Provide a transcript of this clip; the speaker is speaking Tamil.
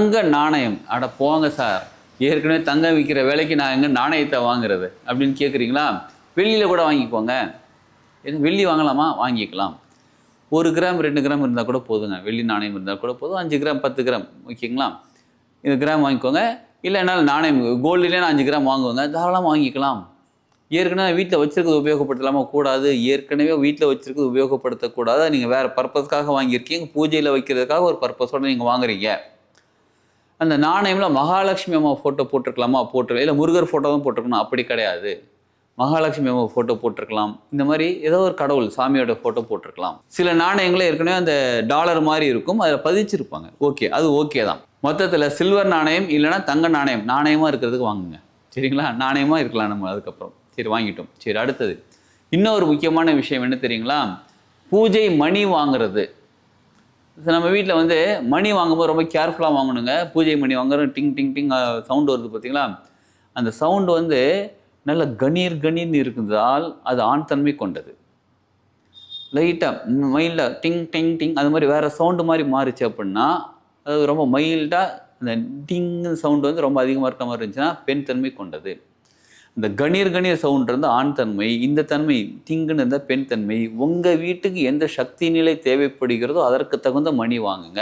தங்க நாணயம். அட போங்க சார், ஏற்கனவே தங்கம் விற்கிற விலைக்கு நான் எங்கே நாணயத்தை வாங்குறது அப்படின்னு கேட்குறீங்களா? வெள்ளியில் கூட வாங்கிக்கோங்க. வெள்ளி வாங்கலாமா? வாங்கிக்கலாம். 1 கிராம் 2 கிராம் இருந்தால் கூட போதுங்க. வெள்ளி நாணயம் இருந்தால் கூட போதும். 5 கிராம் 10 கிராம் ஓகேங்களா? இந்த கிராம் வாங்கிக்கோங்க. இல்லை என்னால் நாணயம் கோல்டுலேயே நான் 5 கிராம் வாங்குவேங்க, தாராளமாக வாங்கிக்கலாம். ஏற்கனவே வீட்டில் வச்சுருக்கிறது உபயோகப்படுத்தலாமா? கூடாது. ஏற்கனவே வீட்டில் வச்சுருக்கிறது உபயோகப்படுத்தக்கூடாது. நீங்கள் வேறு பர்பஸ்க்காக வாங்கியிருக்கீங்க. பூஜையில் வைக்கிறதுக்காக ஒரு பர்பஸோடு நீங்கள் வாங்குறீங்க. அந்த நாணயமில் மகாலட்சுமி அம்மா ஃபோட்டோ போட்டிருக்கலாமா? இல்லை முருகர் ஃபோட்டோ தான் போட்டிருக்கணும், அப்படி கிடையாது. மகாலட்சுமி அம்மா ஃபோட்டோ போட்டிருக்கலாம். இந்த மாதிரி ஏதோ ஒரு கடவுள் சாமியோட ஃபோட்டோ போட்டிருக்கலாம். சில நாணயங்களே ஏற்கனவே அந்த டாலர் மாதிரி இருக்கும், அதில் பதிச்சிருப்பாங்க. ஓகே, அது ஓகே தான். மொத்தத்தில் சில்வர் நாணயம் இல்லைனா தங்க நாணயம் நாணயமாக இருக்கிறதுக்கு வாங்குங்க. சரிங்களா? நாணயமாக இருக்கலாம் நம்ம அதுக்கப்புறம். சரி, வாங்கிட்டோம். சரி, அடுத்தது இன்னொரு முக்கியமான விஷயம் என்ன தெரியுங்களா? பூஜை மணி வாங்குறது. நம்ம வீட்டில் வந்து மணி வாங்கும்போது ரொம்ப கேர்ஃபுல்லாக வாங்கணுங்க. பூஜை மணி வாங்குறோம், டிங் டிங் டிங் சவுண்டு வருது பார்த்தீங்களா? அந்த சவுண்டு வந்து நல்ல கணீர் கணீர்னு இருக்குதால் அது ஆண் தன்மை கொண்டது. லைட்டாக மைல்டாக டிங் டிங் டிங் அது மாதிரி வேறு சவுண்டு மாதிரி மாறிச்சு அப்படின்னா, அது ரொம்ப மைல்டாக அந்த டிங்கு சவுண்டு வந்து ரொம்ப அதிகமாக இருக்க மாதிரி இருந்துச்சுன்னா பெண் தன்மை கொண்டது. இந்த கணீர் கணீர் சவுண்ட் இருந்தால் ஆண் தன்மை, இந்த தன்மை டிங்குன்னு இருந்தால் பெண் தன்மை. உங்கள் வீட்டுக்கு எந்த சக்தி நிலை தேவைப்படுகிறதோ அதற்கு தகுந்த மணி வாங்குங்க.